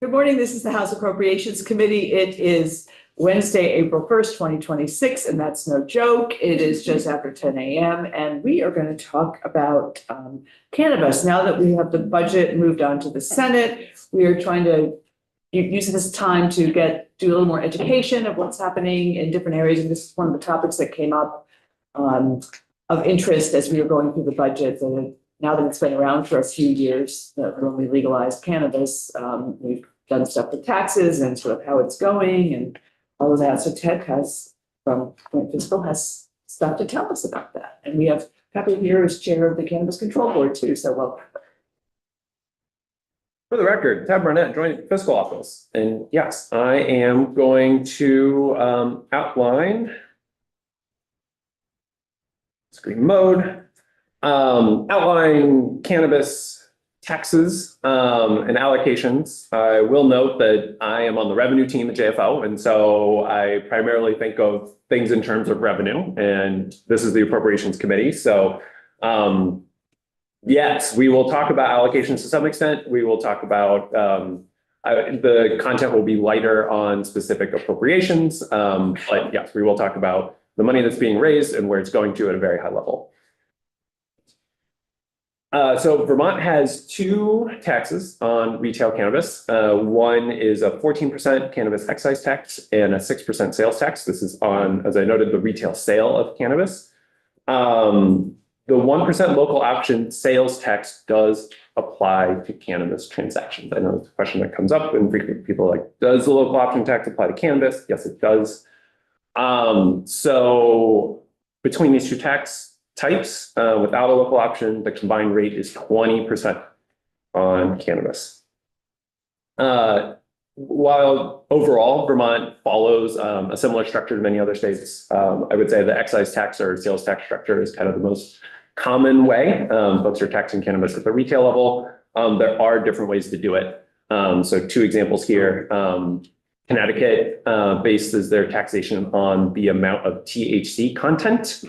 Good morning. This is the House Appropriations Committee. It is Wednesday, April 1st, 2026, and that's no joke. It is just after 10 a.m. and we are going to talk about cannabis. Now that we have the budget moved on to the Senate, we are trying to use this time to do a little more education of what's happening in different areas. And this is one of the topics that came up of interest as we were going through the budget. And now that it's been around for a few years, when we legalized cannabis, we've done stuff with taxes and sort of how it's going and all of that. So Ted from Point Fiscal has stuff to tell us about that. And we have Pepper here as chair of the Cannabis Control Board too. So welcome. For the record, Ted Barnett joined the fiscal office. And yes, I am going to outline screen mode. Outline cannabis taxes and allocations. I will note that I am on the revenue team at JFO, and so I primarily think of things in terms of revenue, and this is the Appropriations Committee. So yes, we will talk about allocations to some extent. We will talk about the content will be lighter on specific appropriations, but yes, we will talk about the money that's being raised and where it's going to at a very high level. So Vermont has two taxes on retail cannabis. One is a 14% cannabis excise tax and a 6% sales tax. This is on, as I noted, the retail sale of cannabis. The 1% local option sales tax does apply to cannabis transactions. I know it's a question that comes up and frequently people are like, does the local option tax apply to cannabis? Yes, it does. So between these two tax types, without a local option, the combined rate is 20% on cannabis. While overall Vermont follows a similar structure to many other states, I would say the excise tax or sales tax structure is kind of the most common way folks are taxing cannabis at the retail level. There are different ways to do it. So two examples here. Connecticut bases their taxation on the amount of THC content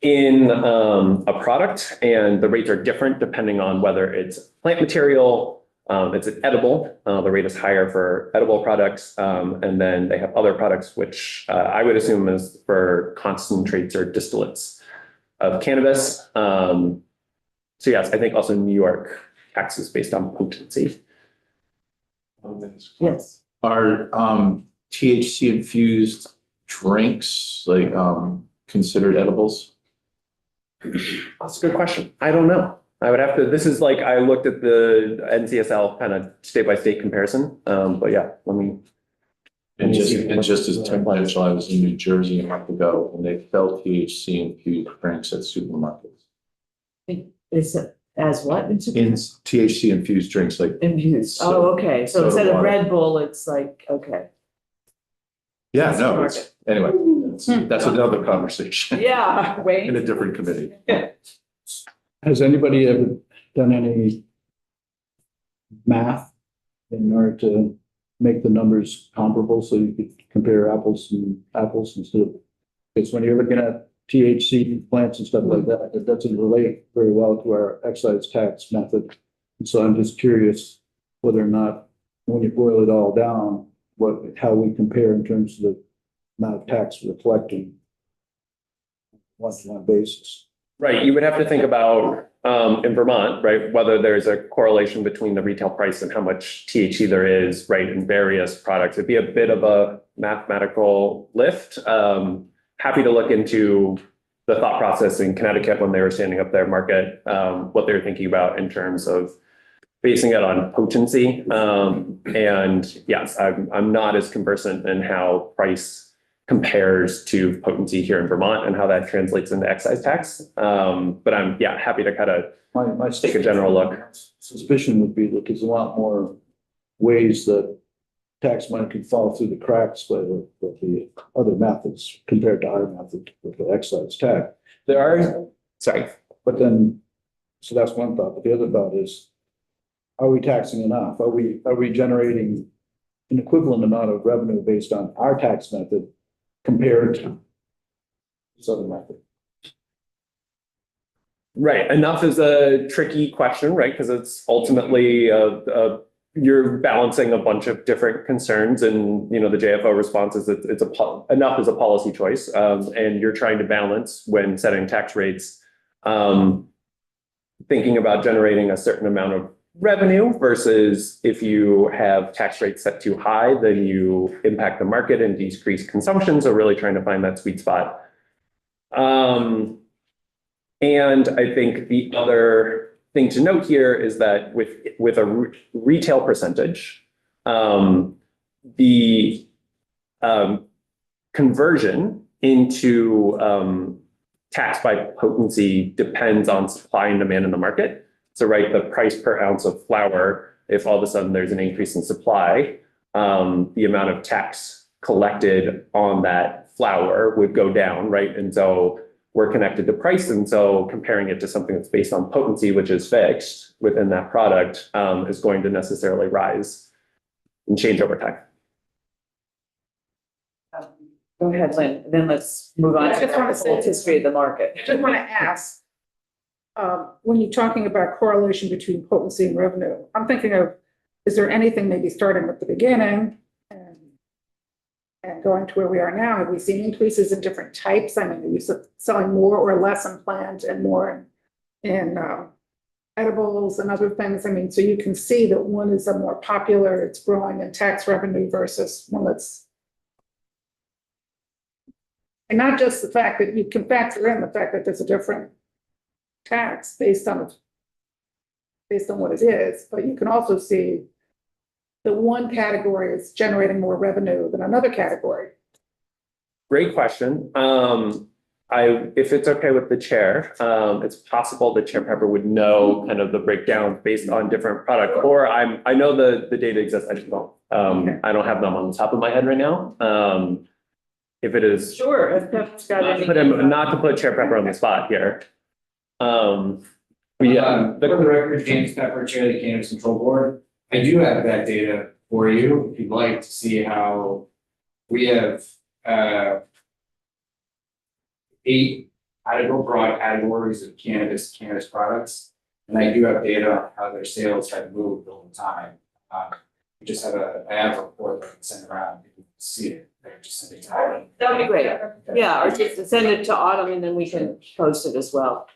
in a product, and the rates are different depending on whether it's plant material, it's an edible, the rate is higher for edible products, and then they have other products which I would assume is for concentrates or distillates of cannabis. So yes, I think also New York taxes based on potency. Yes. Are THC infused drinks like considered edibles? That's a good question. I don't know. I would have to, this is like, I looked at the NCSL kind of state by state comparison. But yeah, let me. And just as temperature, I was in New Jersey a month ago and they sell THC infused drinks at supermarkets. Is it as what? In THC infused drinks, like infused. Oh, okay. So instead of Red Bull, it's like, okay. Yeah, no, it's, anyway, that's another conversation. Yeah, wait. In a different committee. Has anybody ever done any math in order to make the numbers comparable so you could compare apples and apples instead of, because when you're looking at THC plants and stuff like that, it doesn't relate very well to our excise tax method. And so I'm just curious whether or not, when you boil it all down, how we compare in terms of the amount of tax we're collecting on a one-to-one basis. Right, you would have to think about in Vermont, right, whether there's a correlation between the retail price and how much THC there is, right, in various products. It'd be a bit of a mathematical lift. Happy to look into the thought process in Connecticut when they were standing up their market, what they were thinking about in terms of basing it on potency. And yes, I'm not as conversant in how price compares to potency here in Vermont and how that translates into excise tax. But I'm happy to kind of My take a general look. suspicion would be that there's a lot more ways that tax money can fall through the cracks with the other methods compared to our method with the excise tax. There are, sorry. But then, so that's one thought. But the other thought is, are we taxing enough? Are we generating an equivalent amount of revenue based on our tax method compared to this other method? Right. Enough is a tricky question, right? Because it's ultimately a you're balancing a bunch of different concerns, and the JFO response is that enough is a policy choice, and you're trying to balance when setting tax rates, thinking about generating a certain amount of revenue versus if you have tax rates set too high, then you impact the market and decrease consumption. So really trying to find that sweet spot. And I think the other thing to note here is that with a retail percentage, the conversion into tax by potency depends on supply and demand in the market. So, right, the price per ounce of flour, if all of a sudden there's an increase in supply, the amount of tax collected on that flour would go down, right? And so we're connected to price. And so comparing it to something that's based on potency, which is fixed within that product, is going to necessarily rise and change over time. Go ahead, Lynn, and then let's move on I to just wanna the whole say- history of the market. I just want to ask, when you're talking about correlation between potency and revenue, I'm thinking of, is there anything maybe starting at the beginning and going to where we are now? Have we seen increases in different types? I mean, are you selling more or less in plant and more in edibles and other things? I mean, so you can see that one is a more popular, it's growing in tax revenue versus one that's. And not just the fact that you can factor in the fact that there's a different tax based on what it is, but you can also see that one category is generating more revenue than another category. Great question. If it's okay with the chair, it's possible that Chair Pepper would know kind of the breakdown based on different product, or I know the data exists, I just don't. Okay. I don't have them on the top of my head right now. If it is, Sure, if Pep's got any. not to put Chair Pepper on the spot here. But yeah, For the record, James Pepper, Chair of the Cannabis Control Board. I do have that data for you, if you'd like to see how we have 8 broad categories of cannabis products. And I do have data on how their sales have moved over time. We just have I have a report that I can send around, you can see it. I can just send it to you. That'd be great. Yeah, or just send it to Autumn and then we can post it as well.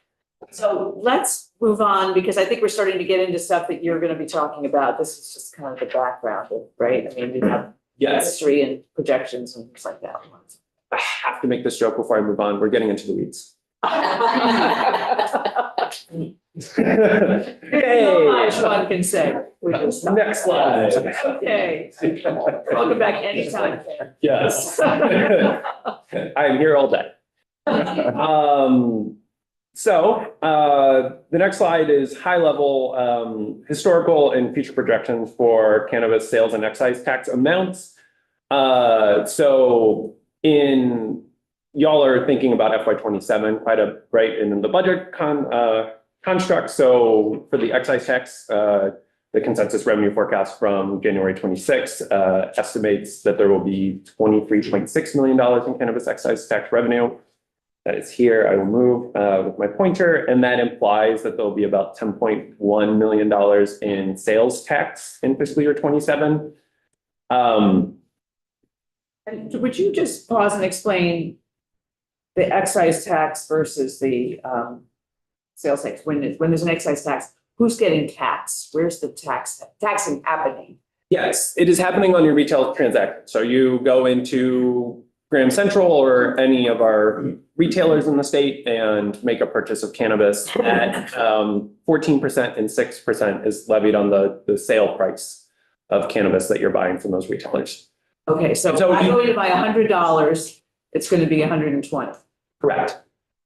So let's move on because I think we're starting to get into stuff that you're going to be talking about. This is just kind of the background, right? I mean, we have yes, history and projections and things like that. I have to make this joke before I move on. We're getting into the weeds. Hey, much one can say. We just- Next slide. Okay. Welcome back anytime. Yes. I am here all day. So the next slide is high level historical and future projections for cannabis sales and excise tax amounts. So y'all are thinking about FY27 quite right in the budget construct. So for the excise tax, the consensus revenue forecast from January 26 estimates that there will be $23.6 million in cannabis excise tax revenue. That is here. I will move with my pointer, and that implies that there'll be about $10.1 million in sales tax in fiscal year 27. And would you just pause and explain the excise tax versus the sales tax? When there's an excise tax, who's getting taxed? Where's the taxing happening? Yes, it is happening on your retail transaction. So you go into Graham Central or any of our retailers in the state and make a purchase of cannabis at 14% and 6% is levied on the sale price of cannabis that you're buying from those retailers. Okay, so if I go to buy $100, it's going to be 120. Correct.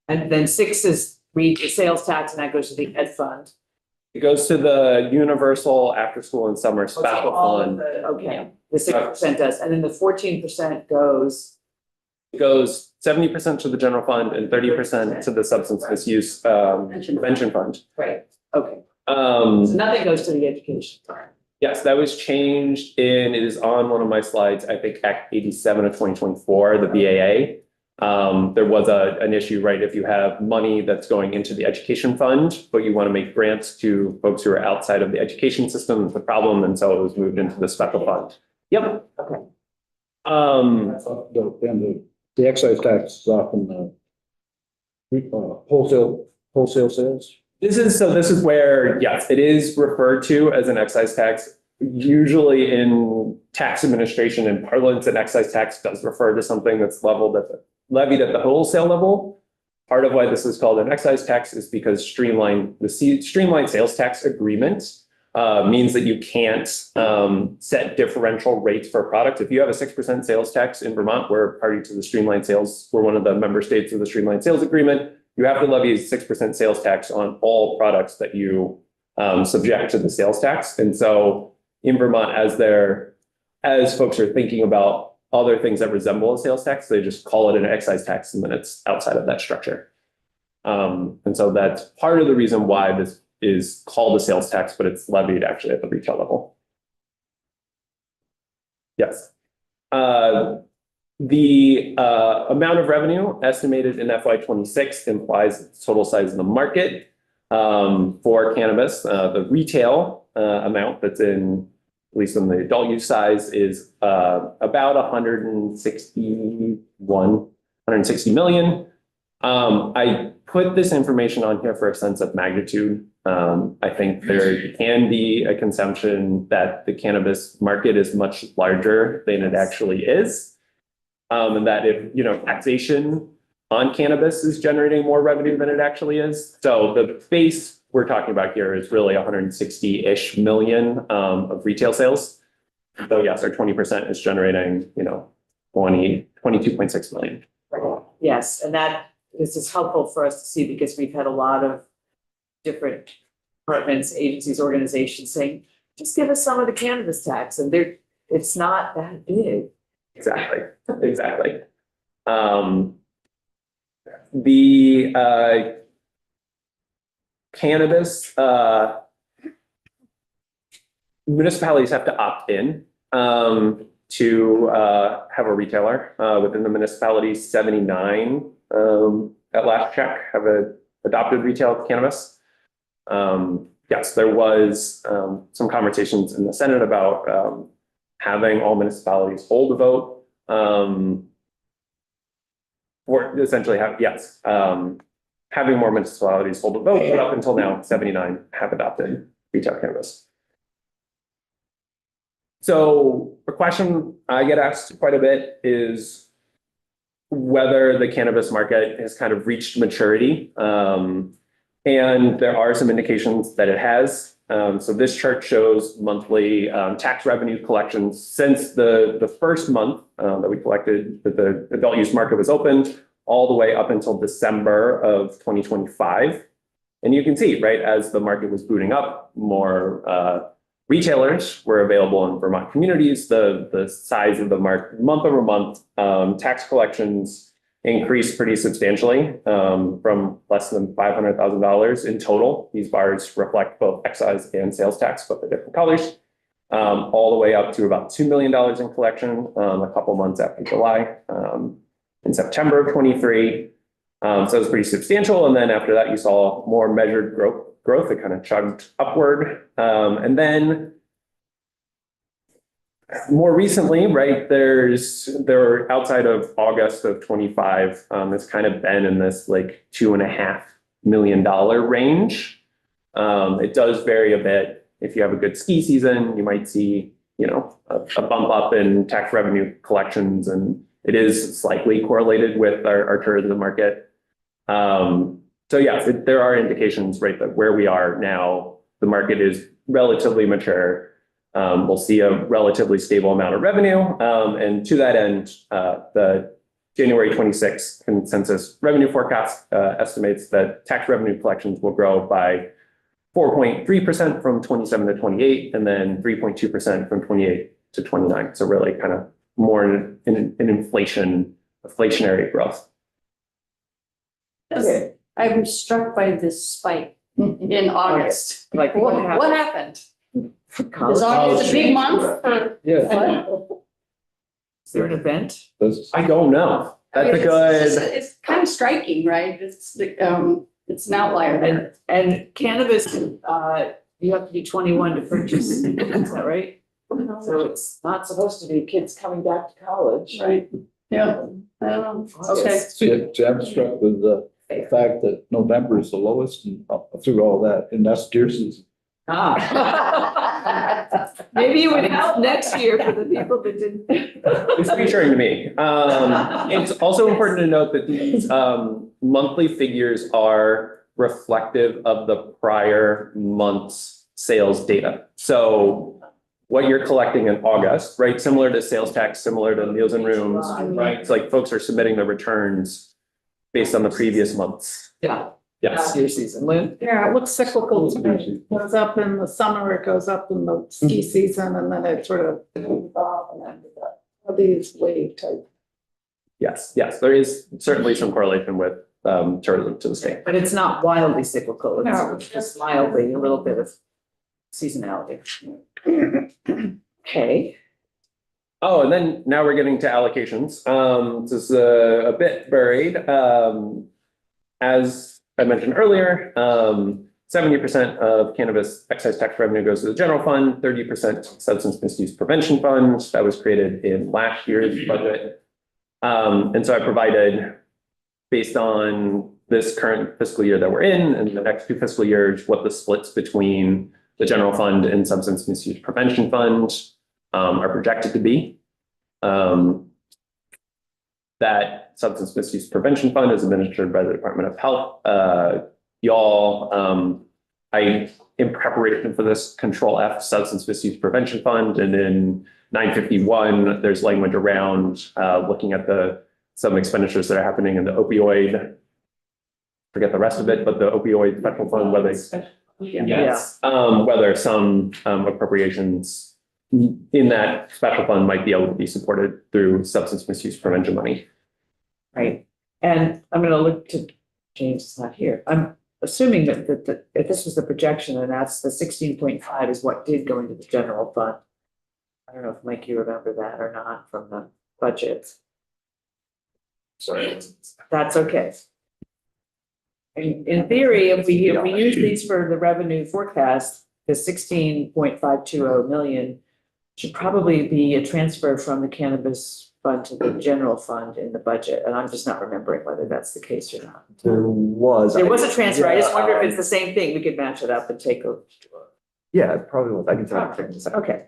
And then 6 is sales tax, and that goes to the ed fund. It goes to the universal after school and summer special fund. Okay, the 6% does, and then the 14% goes. It goes 70% to the general fund and 30% to the substance misuse prevention fund. Right, okay. So nothing goes to the education fund. Yes, that was changed it is on one of my slides, I think Act 87 of 2024, the BAA. There was an issue, right? If you have money that's going into the education fund, but you want to make grants to folks who are outside of the education system, it's a problem. And so it was moved into the special fund. Yep. Okay. The excise tax is often wholesale sales. This is where, yes, it is referred to as an excise tax. Usually in tax administration and parlance, an excise tax does refer to something that's levied at the wholesale level. Part of why this is called an excise tax is because streamlined sales tax agreement means that you can't set differential rates for products. If you have a 6% sales tax in Vermont, we're party to the streamlined sales, we're one of the member states of the streamlined sales agreement. You have to levy a 6% sales tax on all products that you subject to the sales tax. And so in Vermont, as folks are thinking about other things that resemble a sales tax, they just call it an excise tax, and then it's outside of that structure. And so that's part of the reason why this is called a sales tax, but it's levied actually at the retail level. Yes. The amount of revenue estimated in FY26 implies the total size of the market for cannabis. The retail amount that's in, at least on the adult use size, is about 160 million. I put this information on here for a sense of magnitude. I think there can be a consumption that the cannabis market is much larger than it actually is. And that if, taxation on cannabis is generating more revenue than it actually is. So the base we're talking about here is really 160-ish million of retail sales. So yes, our 20% is generating, 22.6 million. Yes, and this is helpful for us to see because we've had a lot of different departments, agencies, organizations saying, just give us some of the cannabis tax, and it's not that big. Exactly. The cannabis municipalities have to opt in to have a retailer within the municipality. 79 at last check have adopted retail cannabis. Yes, there was some conversations in the Senate about having all municipalities hold a vote, or essentially having more municipalities hold a vote, but up until now, 79 have adopted retail cannabis. So a question I get asked quite a bit is whether the cannabis market has kind of reached maturity. And there are some indications that it has. So this chart shows monthly tax revenue collections since the first month that we collected, that the adult use market was opened, all the way up until December of 2025. And you can see, right, as the market was booting up, more retailers were available in Vermont communities. The size of the market, month over month, tax collections increased pretty substantially from less than $500,000 in total. These bars reflect both excise and sales tax, but the different colors, all the way up to about $2 million in collection a couple months after July, in September of 23. So it was pretty substantial. And then after that, you saw more measured growth. It kind of chugged upward. And then more recently, right, there outside of August of 25, it's kind of been in this like $2.5 million range. It does vary a bit. If you have a good ski season, you might see, a bump up in tax revenue collections, and it is slightly correlated with our tourism market. So yes, there are indications, right, that where we are now, the market is relatively mature. We'll see a relatively stable amount of revenue. And to that end, the January 26 consensus revenue forecast estimates that tax revenue collections will grow by 4.3% from 27 to 28, and then 3.2% from 28 to 29. So really kind of more in inflationary growth. Okay. I'm struck by this spike in August. Like What happened? Is August a big month for Yeah. what? Is there an event? I don't know. That's a good, It's kind of striking, right? It's an outlier there. And cannabis, you have to be 21 to purchase, is that right? So it's not supposed to be kids coming back to college. Right, yeah, okay. See, I'm struck with the fact that November is the lowest and through all that, and that's deer season. Ah. Maybe it would help next year for the people that didn't. it's reassuring to me. It's also important to note that these monthly figures are reflective of the prior month's sales data. So what you're collecting in August, right? Similar to sales tax, similar to meals and rooms, right? It's like folks are submitting the returns based on the previous months. Yeah. Yes. Deer season, Lynn? Yeah, it looks cyclical to me. It goes up in the summer, it goes up in the ski season, and then it sort of moves off and then these wave type. Yes, there is certainly some correlation with tourism to the state. But it's not wildly cyclical. No. It's just mildly, a little bit of seasonality. Okay. Oh, and then now we're getting to allocations. This is a bit buried. As I mentioned earlier, 70% of cannabis excise tax revenue goes to the general fund, 30% substance misuse prevention fund that was created in last year's budget. And so I provided, based on this current fiscal year that we're in and the next 2 fiscal years, what the splits between the general fund and substance misuse prevention fund are projected to be. That substance misuse prevention fund is administered by the Department of Health. In preparation for this, Control F substance misuse prevention fund, and in 951, there's language around looking at some expenditures that are happening in the opioid. Forget the rest of it, but the opioid special fund, whether whether some appropriations in that special fund might be able to be supported through substance misuse prevention money. Right. And I'm going to look to, James is not here. I'm assuming that if this was the projection, and that's the 16.5 is what did go into the general fund. I don't know if Mike, you remember that or not from the budget. Sorry. That's okay. In theory, if we use these for the revenue forecast, the 16.520 million should probably be a transfer from the cannabis fund to the general fund in the budget. And I'm just not remembering whether that's the case or not. There was. There was a transfer. I just wonder if it's the same thing. We could match it up and take a. Yeah, it probably was. I can tell you. Okay.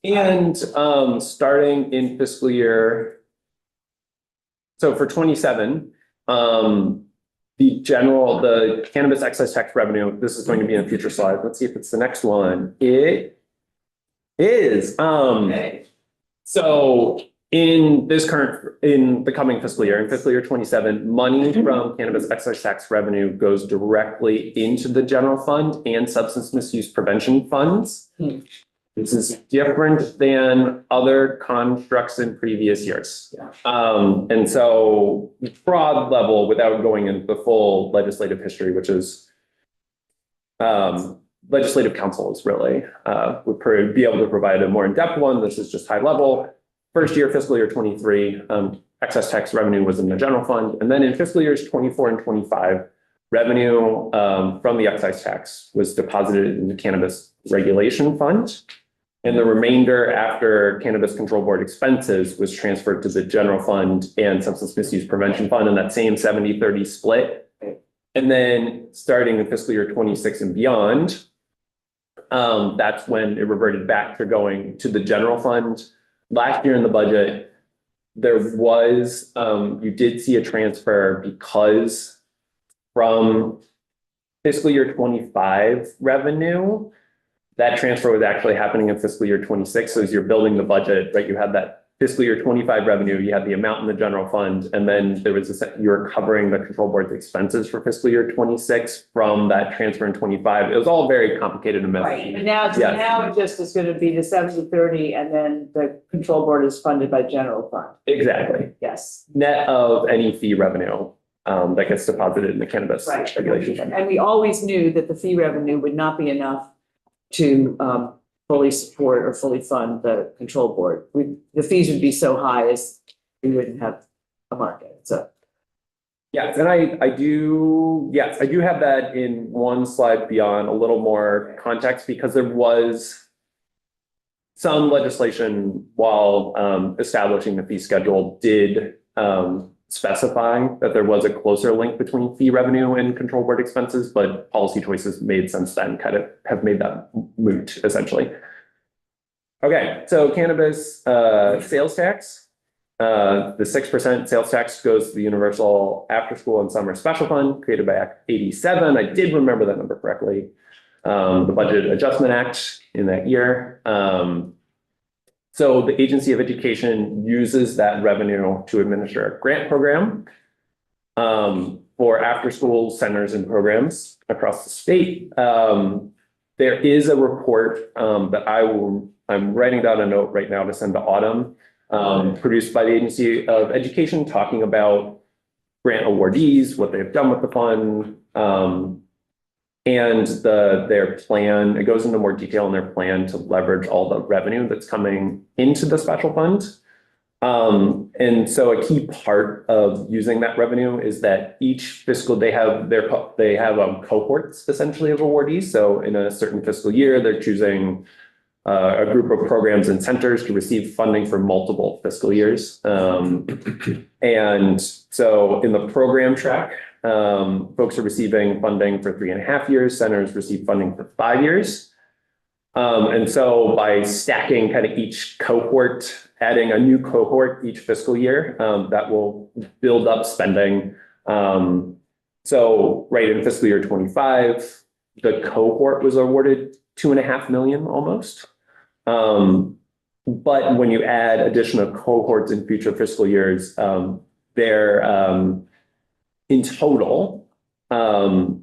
And starting in fiscal year, so for 27, the cannabis excise tax revenue, this is going to be in a future slide. Let's see if it's the next one. It is. So in the coming fiscal year, in fiscal year 27, money from cannabis excise tax revenue goes directly into the general fund and substance misuse prevention funds. This is different than other constructs in previous years. And so broad level, without going into the full legislative history, which is legislative council is really would be able to provide a more in-depth one. This is just high level. First year, fiscal year 23, excess tax revenue was in the general fund. And then in fiscal years 24 and 25, revenue from the excise tax was deposited in the cannabis regulation fund. And the remainder after Cannabis Control Board expenses was transferred to the general fund and substance misuse prevention fund in that same 70-30 split. And then starting in fiscal year 26 and beyond, that's when it reverted back to going to the general fund. Last year in the budget, there was, you did see a transfer because from fiscal year 25 revenue, that transfer was actually happening in fiscal year 26. So as you're building the budget, right, you had that fiscal year 25 revenue, you had the amount in the general fund, and then there was you're covering the control board's expenses for fiscal year 26 from that transfer in 25. It was all very complicated and messy. Right. And now Yes. it just is going to be the 70-30, and then the control board is funded by general fund. Exactly. Yes. Net of any fee revenue that gets deposited in the cannabis Right. regulation fund. And we always knew that the fee revenue would not be enough to fully support or fully fund the control board. The fees would be so high as we wouldn't have a market, so. Yes, and I do have that in one slide beyond a little more context because there was some legislation while establishing the fee schedule did specify that there was a closer link between fee revenue and control board expenses, but policy choices made since then kind of have made that moot essentially. Okay, so cannabis sales tax. The 6% sales tax goes to the Universal After School and Summer Special Fund created by Act 87. I did remember that number correctly. The Budget Adjustment Act in that year. So the Agency of Education uses that revenue to administer a grant program for after-school centers and programs across the state. There is a report that I'm writing down a note right now to send to Autumn, produced by the Agency of Education, talking about grant awardees, what they've done with the fund, and their plan. It goes into more detail in their plan to leverage all the revenue that's coming into the special fund. And so a key part of using that revenue is that each fiscal they have cohorts essentially of awardees. So in a certain fiscal year, they're choosing a group of programs and centers to receive funding for multiple fiscal years. And so in the program track, folks are receiving funding for 3.5 years, centers receive funding for 5 years. And so by stacking kind of each cohort, adding a new cohort each fiscal year, that will build up spending. So right in fiscal year 25, the cohort was awarded $2.5 million almost. But when you add additional cohorts in future fiscal years, they're in total, there's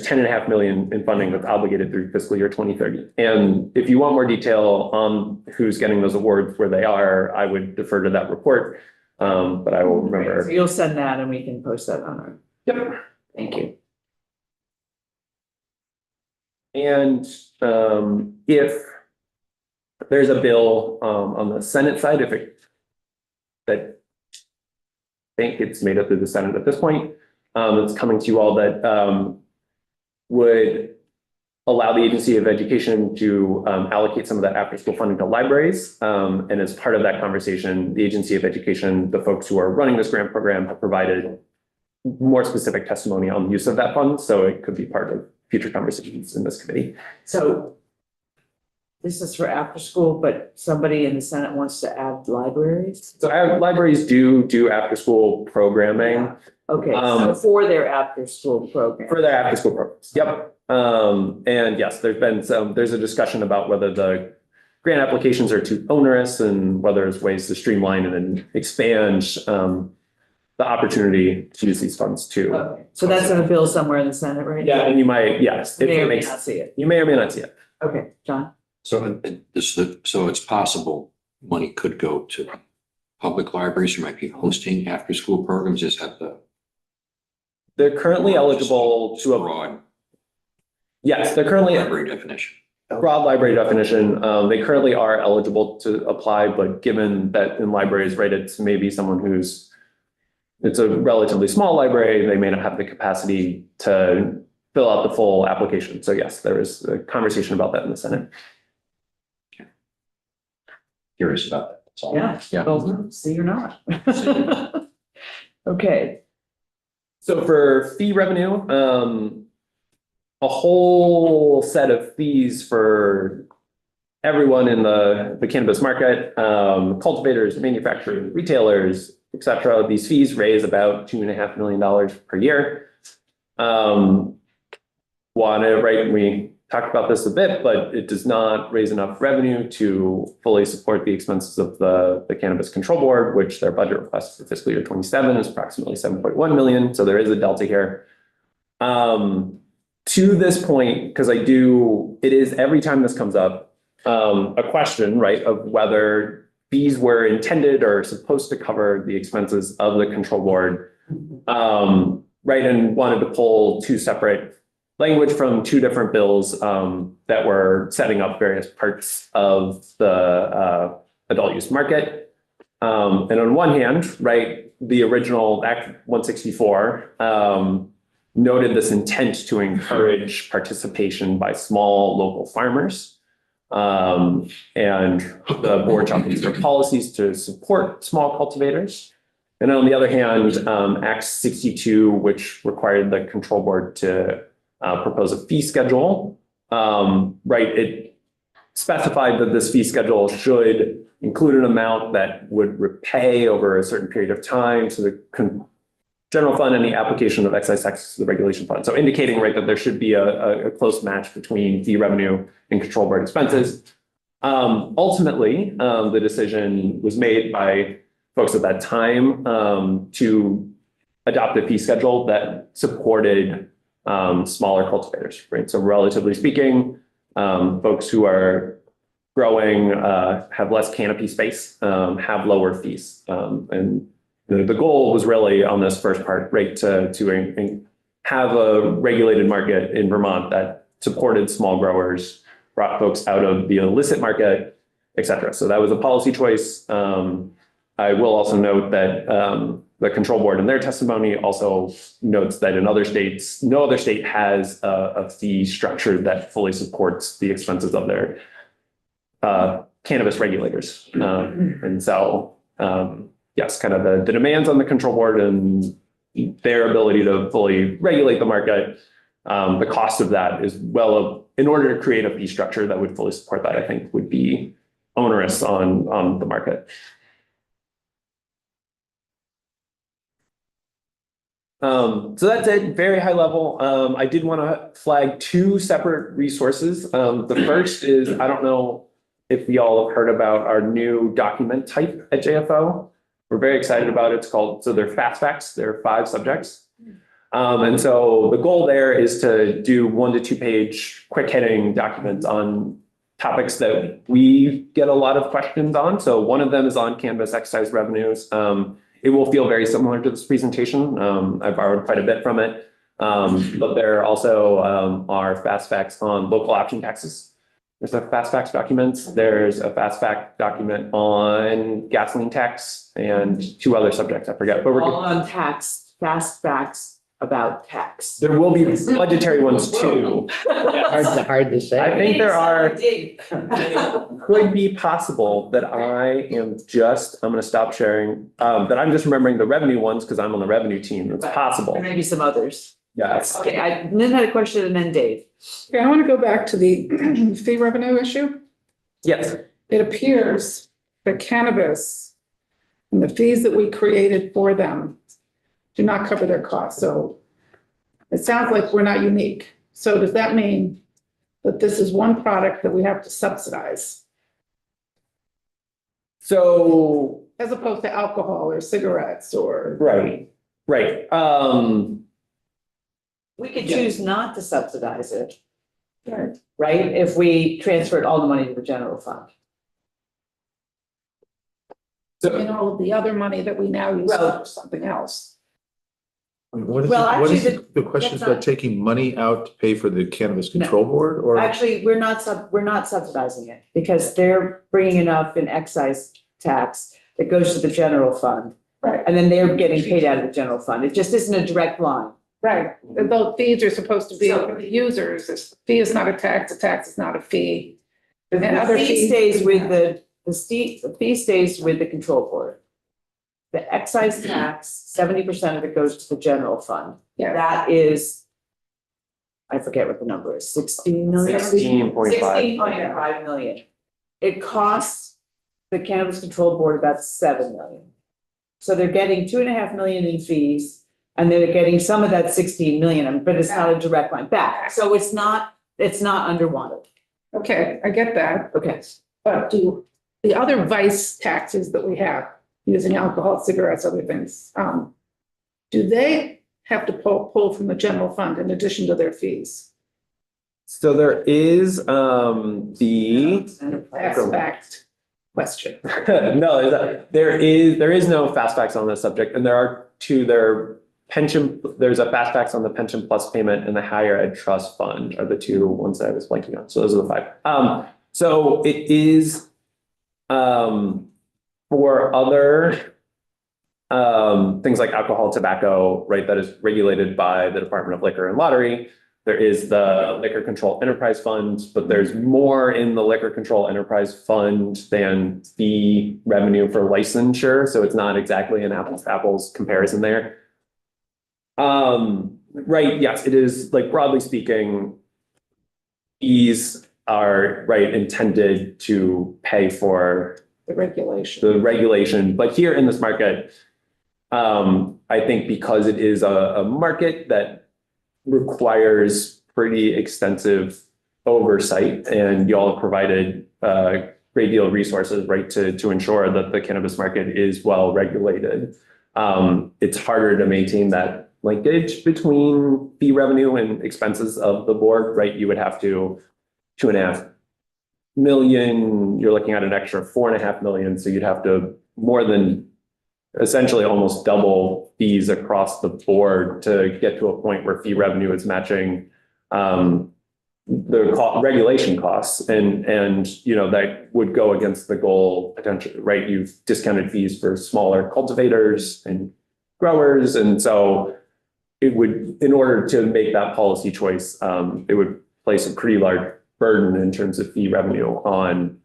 $10.5 million in funding that's obligated through fiscal year 2030. And if you want more detail on who's getting those awards, where they are, I would defer to that report. But I will remember. So you'll send that and we can post that on our. Yep. Thank you. And if there's a bill on the Senate side, that I think it's made it through the Senate at this point, it's coming to you all that would allow the Agency of Education to allocate some of that after-school funding to libraries. And as part of that conversation, the Agency of Education, the folks who are running this grant program, have provided more specific testimony on the use of that fund. So it could be part of future conversations in this committee. So this is for after school, but somebody in the Senate wants to add libraries? So our libraries do after-school programming. Yeah. Okay, so for their after-school program. For their after-school programs. Yep. And yes, there's a discussion about whether the grant applications are too onerous and whether there's ways to streamline and expand the opportunity to use these funds too. Okay. So that's in a bill somewhere in the Senate, right? Yeah, and you might, yes. You may or may not see it. You may or may not see it. Okay, John? So it's possible money could go to public libraries who might be hosting after-school programs, just have the. They're currently eligible to Broad yes, they're currently library definition. broad library definition. They currently are eligible to apply, but given that in libraries, right, it's maybe someone it's a relatively small library, they may not have the capacity to fill out the full application. So yes, there is a conversation about that in the Senate. Curious about that. That's all. Yeah. Yeah. Well, see or not. Okay. So for fee revenue, a whole set of fees for everyone in the cannabis market, cultivators, manufacturers, retailers, et cetera. These fees raise about $2.5 million per year. We talked about this a bit, but it does not raise enough revenue to fully support the expenses of the Cannabis Control Board, which their budget request for fiscal year 27 is approximately 7.1 million. So there is a delta here. To this point, because it is every time this comes up, a question, right, of whether fees were intended or supposed to cover the expenses of the control board, right, and wanted to pull two separate language from two different bills that were setting up various parts of the adult use market. And on one hand, right, the original Act 164 noted this intent to encourage participation by small local farmers. And the board shall consider policies to support small cultivators. And on the other hand, Act 62, which required the control board to propose a fee schedule, right, it specified that this fee schedule should include an amount that would repay over a certain period of time to the general fund and the application of excise tax to the regulation fund. So indicating, right, that there should be a close match between fee revenue and control board expenses. Ultimately, the decision was made by folks at that time to adopt a fee schedule that supported smaller cultivators, right? So relatively speaking, folks who are growing have less canopy space, have lower fees. And the goal was really on this first part, right, to have a regulated market in Vermont that supported small growers, brought folks out of the illicit market, et cetera. So that was a policy choice. I will also note that the control board in their testimony also notes that in other states, no other state has a fee structure that fully supports the expenses of their cannabis regulators. And so, yes, kind of the demands on the control board and their ability to fully regulate the market, the cost of that is in order to create a fee structure that would fully support that, I think would be onerous on the market. So that's it, very high level. I did want to flag two separate resources. The first is, I don't know if y'all have heard about our new document type at JFO. We're very excited about it. It's called, so they're fast facts, they're 5 subjects. And so the goal there is to do 1 to 2 page quick hitting documents on topics that we get a lot of questions on. So one of them is on cannabis excise revenues. It will feel very similar to this presentation. I borrowed quite a bit from it, but there also are fast facts on local option taxes. There's a fast facts document. There's a fast fact document on gasoline tax and 2 other subjects. I forget, but we're All on tax, fast facts about tax. there will be budgetary ones too. Hard to say. I think there are. Could be possible that I'm going to stop sharing, that I'm just remembering the revenue ones because I'm on the revenue team. It's possible. There may be some others. Yes. Okay, I then had a question and then Dave. Okay, I want to go back to the fee revenue issue. Yes. It appears that cannabis and the fees that we created for them do not cover their costs. So it sounds like we're not unique. So does that mean that this is one product that we have to subsidize So, as opposed to alcohol or cigarettes or? right. We could choose not to subsidize it, Right. right? If we transferred all the money to the general fund. You know, the other money that we now use for something else. What is Well, it, what is actually, the question that's about not- taking money out to pay for the Cannabis No. Control Board or? Actually, we're not subsidizing it because they're bringing enough in excise tax that goes to the general fund. Right. And then they're getting paid out of the general fund. It just isn't a direct line. Right, though fees are supposed to be for the users, a fee is not a tax is not a fee. And other The fee fees. stays with the fee stays with the control board. The excise tax, 70% of it goes to the general fund. Yeah. That is, I forget what the number is, 16 million? 16.5. 16.5 million. It costs the Cannabis Control Board about 7 million. So they're getting 2.5 million in fees, and they're getting some of that 16 million, but it's not a direct line back. So it's not underwater. Okay, I get that, Okay. but do the other vice taxes that we have, using alcohol, cigarettes, other things, do they have to pull from the general fund in addition to their fees? So there is the That's a fact question. no, there is no fast facts on this subject, and there are 2. There's a fast facts on the pension plus payment and the higher ed trust fund are the 2 ones that I was blanking on. So those are the 5. So it is For other things like alcohol, tobacco, right, that is regulated by the Department of Liquor and Lottery. There is the Liquor Control Enterprise Fund, but there's more in the Liquor Control Enterprise Fund than fee revenue for licensure. So it's not exactly an apples to apples comparison there. Right, yes, it is, like, broadly speaking, fees are, right, intended to pay for The regulation. the regulation, but here in this market, I think because it is a market that requires pretty extensive oversight, and y'all have provided a great deal of resources, right, to ensure that the cannabis market is well regulated. It's harder to maintain that linkage between fee revenue and expenses of the board, right? You would have to 2.5 million, you're looking at an extra 4.5 million. So you'd have to more than essentially almost double fees across the board to get to a point where fee revenue is matching the regulation costs. And, you know, that would go against the goal potentially, right? You've discounted fees for smaller cultivators and growers. And so it would, in order to make that policy choice, it would place a pretty large burden in terms of fee revenue on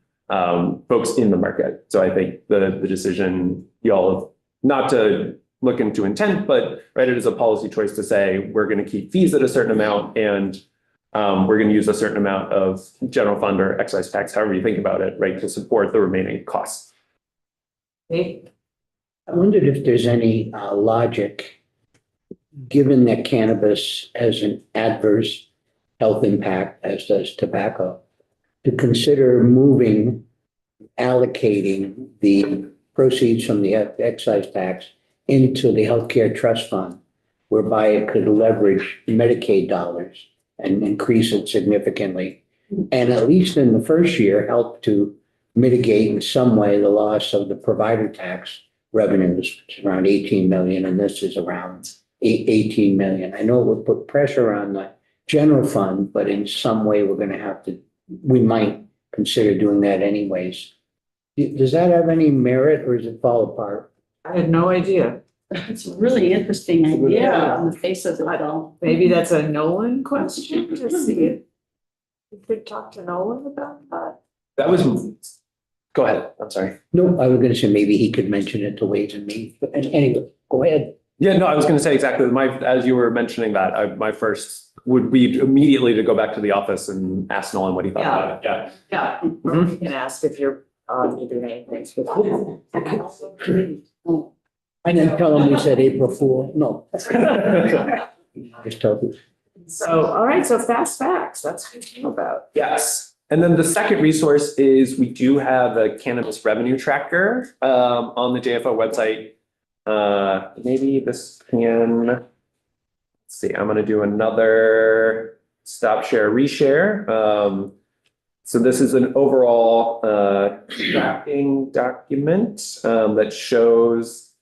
folks in the market. So I think the decision, y'all have, not to look into intent, but right, it is a policy choice to say we're going to keep fees at a certain amount, and we're going to use a certain amount of general fund or excise tax, however you think about it, right, to support the remaining costs. Hey, I wondered if there's any logic, given that cannabis has an adverse health impact, as does tobacco, to consider allocating the proceeds from the excise tax into the healthcare trust fund, whereby it could leverage Medicaid dollars and increase it significantly. And at least in the first year, help to mitigate in some way the loss of the provider tax revenues, which is around 18 million, and this is around 18 million. I know it would put pressure on the general fund, but in some way we might consider doing that anyways. Does that have any merit, or does it fall apart? I had no idea. It's a really interesting idea Yeah. on the face of it all. Maybe that's a Nolan question to see if we could talk to Nolan about that. That was, go ahead, I'm sorry. No, I was gonna say maybe he could mention it to Ways and Means, but anyway, go ahead. Yeah, no, I was going to say exactly. As you were mentioning that, my first would be immediately to go back to the office and ask Nolan what he thought about it. Yeah. Yeah, Mhm. you can ask if you're doing anything. And then tell him we said April Fool. No. Just tell them. So, all right, so fast facts, that's what to know about. Yes. And then the second resource is we do have a cannabis revenue tracker on the JFO website. Maybe this can, let's see, I'm going to do another stop share reshare. So this is an overall tracking document that shows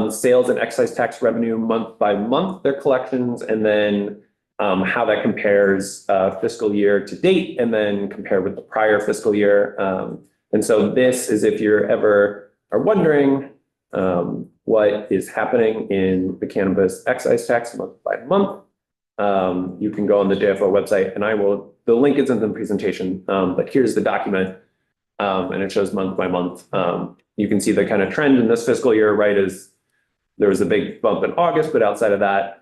sales and excise tax revenue month by month, their collections, and then how that compares fiscal year to date, and then compared with the prior fiscal year. And so this is, if you're ever are wondering what is happening in the cannabis excise tax month by month, you can go on the JFO website, and the link is in the presentation, but here's the document, and it shows month by month. You can see the kind of trend in this fiscal year, right, is there was a big bump in August, but outside of that,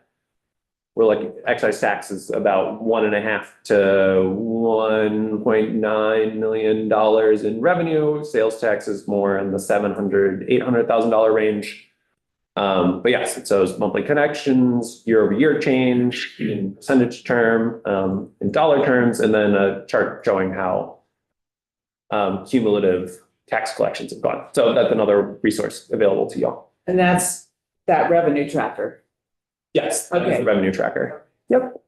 we're like excise tax is about $1.5 to $1.9 million in revenue. Sales tax is more in the $700,000, $800,000 range. But yes, it shows monthly connections, year-over-year change in percentage term, in dollar terms, and then a chart showing how cumulative tax collections have gone. So that's another resource available to y'all. And that's that revenue tracker. Yes, that is Okay. the revenue tracker. Yep.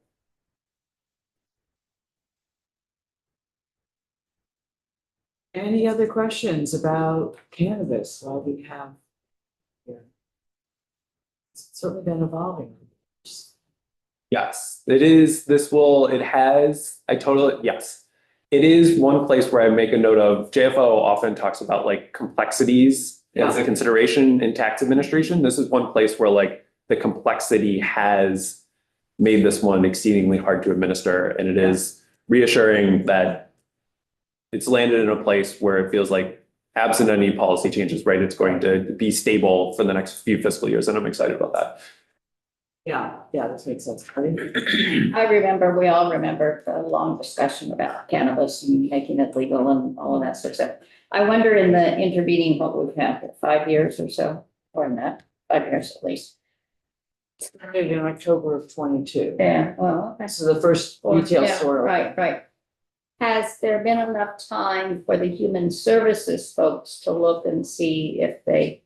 Any other questions about cannabis while we have here? It's certainly been evolving. Yes, it is. Yes. it is one place where I make a note of, JFO often talks about like complexities as a consideration in tax administration. This is one place where like the complexity has made this one exceedingly hard to administer. And it is reassuring that it's landed in a place where it feels like absent any policy changes, right? It's going to be stable for the next few fiscal years. And I'm excited about that. Yeah, this makes sense. We all remember the long discussion about cannabis and making it legal and all of that sort of stuff. I wonder in the intervening, what we've had, 5 years or so, or not, 5 years at least. Started in October of 22. Yeah, well, that's. So the first retail Yeah, store. Right. Has there been enough time for the human services folks to look and see if they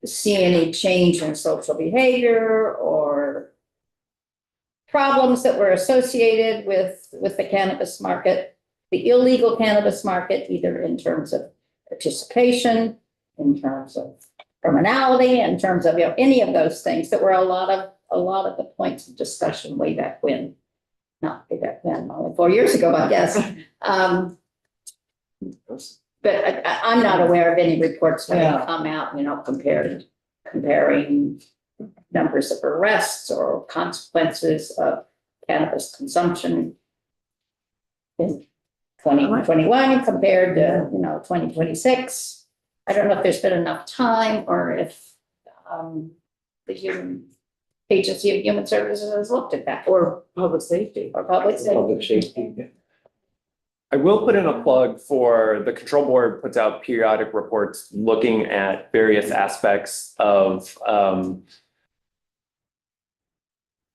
see any change in social behavior or problems that were associated with the cannabis market, the illegal cannabis market, either in terms of participation, in terms of criminality, in terms of, any of those things that were a lot of the points of discussion way back when. Not way back then, only 4 years ago, I guess. But I'm not aware of any reports that have come out, comparing numbers of arrests or consequences of cannabis consumption in 2021 compared to, 2026. I don't know if there's been enough time or if the Agency of Human Services has looked at that. Or public safety. Or public safety. Public safety. I will put in a plug for the control board puts out periodic reports looking at various aspects of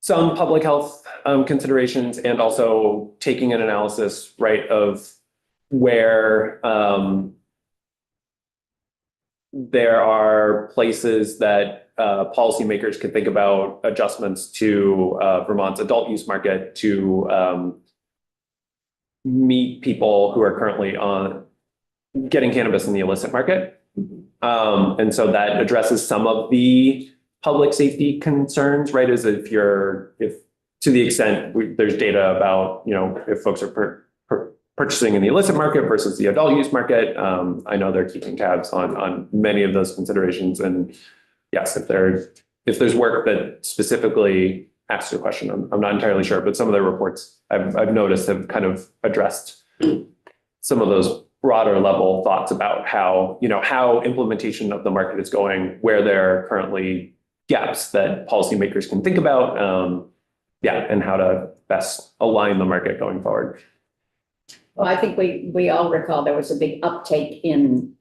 some public health considerations and also taking an analysis, right, of where there are places that policymakers can think about adjustments to Vermont's adult use market to meet people who are currently getting cannabis in the illicit market. And so that addresses some of the public safety concerns, right? As if to the extent there's data about, if folks are purchasing in the illicit market versus the adult use market. I know they're keeping tabs on many of those considerations. And yes, if there's work that specifically asks the question, I'm not entirely sure, but some of the reports I've noticed have kind of addressed some of those broader level thoughts about how implementation of the market is going, where there are currently gaps that policymakers can think about, and how to best align the market going forward. Well, I think we all recall there was a big uptake in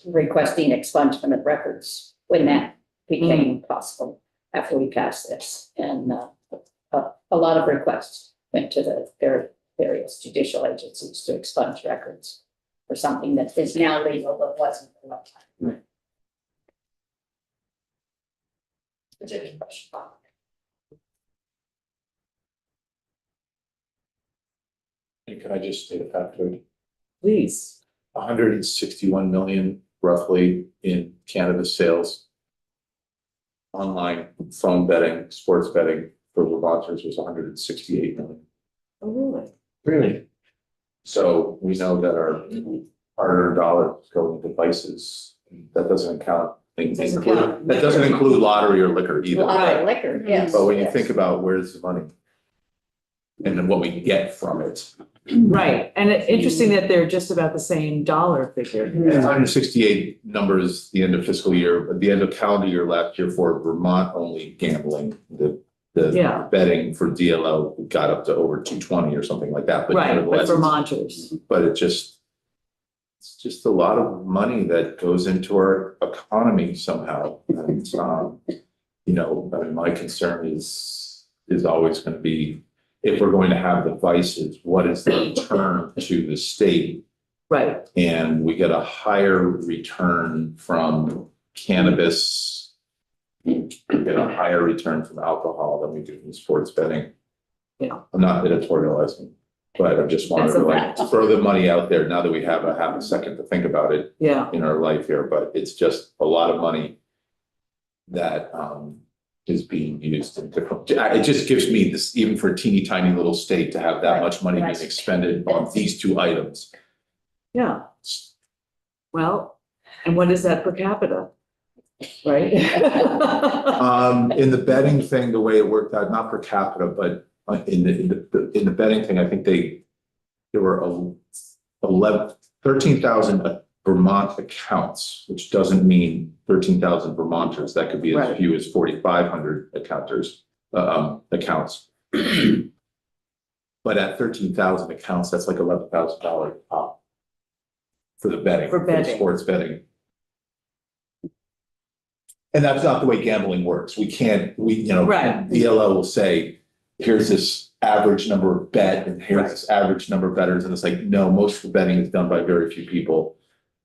requesting expungement of records when that became possible after we passed this. And a lot of requests went to the various judicial agencies to expunge records for something that is now legal but wasn't for a long time. Can I just state a factoid? Please. 161 million roughly in cannabis sales. Online phone betting, sports betting for Vermonters was 168 million. Oh, really? Really? So we know that our hard-earned dollars go into vices. That doesn't count. That doesn't include lottery or liquor either. Lottery, liquor, yes. But when you think about where's the money and then what we get from it. Right. And it's interesting that they're just about the same dollar figure. 168 numbers, the end of fiscal year, at the end of calendar year last year for Vermont only gambling, the betting for DLO got up to over 220 or something like that. But right, but Vermonters. But it's just a lot of money that goes into our economy somehow. And my concern is always going to be, if we're going to have the vices, what is the return to the state? Right. And we get a higher return from cannabis, we get a higher return from alcohol than we do from sports betting. Yeah. I'm not editorializing, but I just wanted to throw the money out there now that we have a half a second to think about it in our life here. But it's just a lot of money that is being used in different, it just gives me this, even for a teeny tiny little state to have that Right, much money being right. expended on these two items. Yeah. Well, and what is that per capita? Right? In the betting thing, the way it worked out, not per capita, but in the betting thing, I think there were 13,000 Vermont accounts, which doesn't mean 13,000 Vermonters. That could be as Right. few as 4,500 accounts. But at 13,000 accounts, that's like $11,000 pop for the betting, For the betting. sports betting. And that's not the way gambling works. We, Right. the DLO will say, here's this average number of bet and here's this average number of bettors. And it's like, no, most of the betting is done by very few people.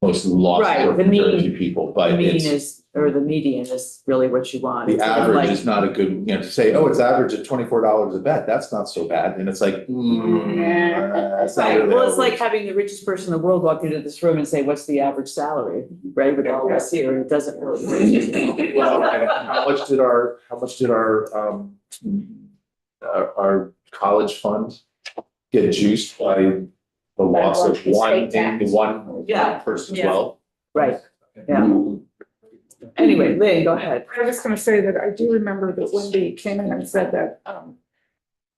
Most of the losses Right, are the from very mean- few people, The but mean it's, is, or the median is really what you want. the It's not average like- is not a good, to say, oh, it's average at $24 a bet. That's not so bad. And it's like, that's not Right, really well, how it's it like works. having the richest person in the world walk into this room and say, what's the average salary, right, with all this here, it doesn't really. Well, and how much did our college fund get juiced by the loss of State tax. one Yeah. person as Yeah. well? Right, yeah. Anyway, Lynn, go ahead. I was just gonna say that I do remember that Wendy came in and said that,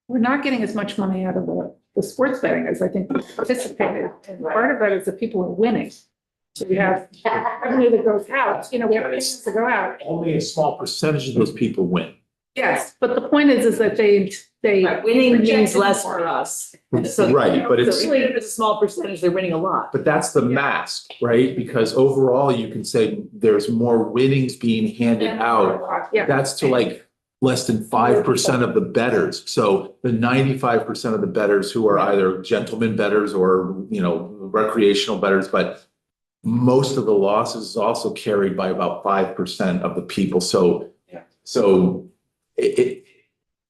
we're not getting as much money out of the sports betting as I think we participated. And part of that is that people are winning. So we have revenue that goes out, we have payments that go out. Only a small percentage of those people win. Yes, but the point is that they. Winning means projected less more. for us. So- Right, but it's. So even if it's a small percentage, they're winning a lot. But that's the mask, right? Because overall, you can say there's more winnings being handed out. Yeah. That's to like less than 5% of the bettors. So the 95% of the bettors who are either gentlemen bettors or, recreational bettors, but most of the losses is also carried by about 5% of the people. So,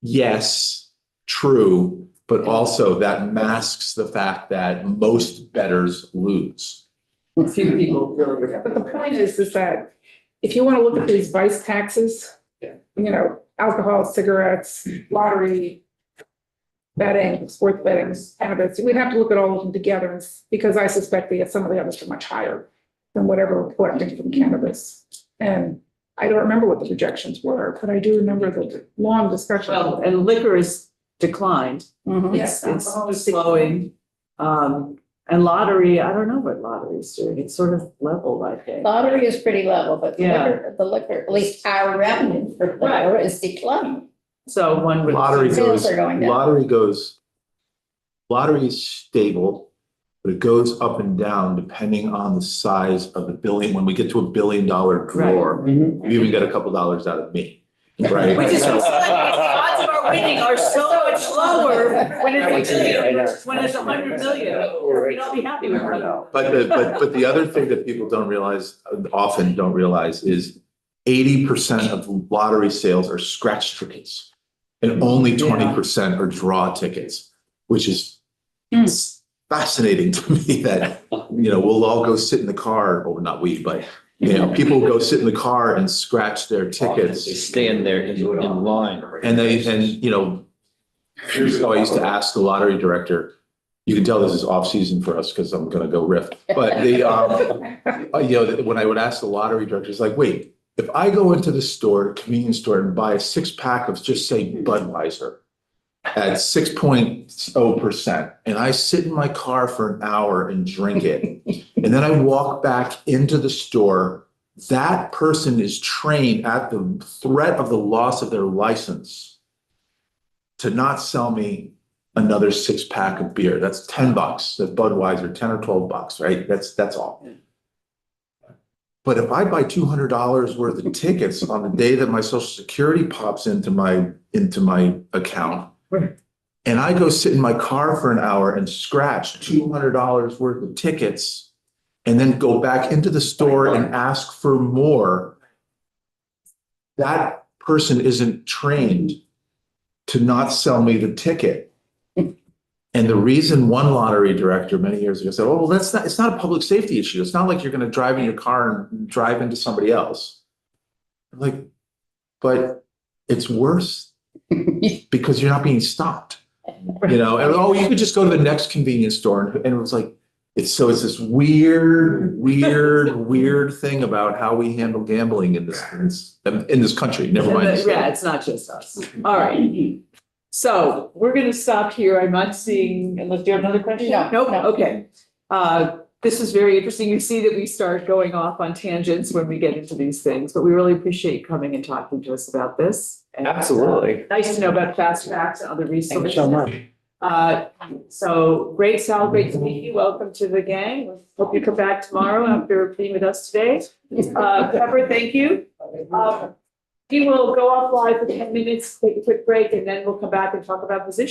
yes, true, but also that masks the fact that most bettors lose. A few people really. But the point is that if you want to look at these vice taxes, alcohol, cigarettes, lottery, betting, sports betting, cannabis, we'd have to look at all of them together because I suspect that some of the others are much higher than whatever we're collecting from cannabis. And I don't remember what the projections were, but I do remember the long discussion. Well, and liquor is declined. Mhm. It's slowing. And lottery, I don't know what lottery is doing. It's sort of level, I think. Lottery is pretty level, but Yeah. the liquor, at least our revenue for liquor is declining. So one would. Lottery Sales goes, are going down. lottery is stable, but it goes up and down depending on the size of the billion. When we get to $1 billion drawer, you even get a couple dollars out of me, right? Which is what's like, the odds of our winning are so much lower when it's when it's 100 million. We'd all be happy with that. But the other thing that people often don't realize is 80% of lottery sales are scratch tickets. And only 20% are draw tickets, which is fascinating to me that, we'll all go sit in the car, or not we, but, people go sit in the car and scratch their tickets. They stand there in line. And years ago, I used to ask the lottery director, you can tell this is off season for us because I'm going to go riff. But when I would ask the lottery director, it's like, wait, if I go into the store, convenience store, and buy a 6-pack of just say Budweiser at 6.0%, and I sit in my car for an hour and drink it, and then I walk back into the store, that person is trained at the threat of the loss of their license to not sell me another 6-pack of beer. That's $10. That's Budweiser, 10 or $12, right? That's all. But if I buy $200 worth of tickets on the day that my Social Security pops into my account, and I go sit in my car for an hour and scratch $200 worth of tickets, and then go back into the store and ask for more, that person isn't trained to not sell me the ticket. And the reason one lottery director many years ago said, oh, well, it's not a public safety issue. It's not like you're going to drive in your car and drive into somebody else. I'm like, but it's worse because you're not being stopped. You know, and oh, you could just go to the next convenience store and it was like, it's this weird thing about how we handle gambling in this country, never mind. the state. Yeah, it's not just us. All right. So we're gonna stop here. I'm not seeing, unless you have another question? No, Nope, no. okay. This is very interesting. You see that we start going off on tangents when we get into these things, but we really appreciate you coming and talking to us about this. And, Absolutely. Nice to know about fast tracks and other resources. Thanks so much. So great, Sal, great to meet you. Welcome to the gang. Hope you come back tomorrow after being with us today. Pepper, thank you. We will go off live for 10 minutes, take a quick break, and then we'll come back and talk about positions.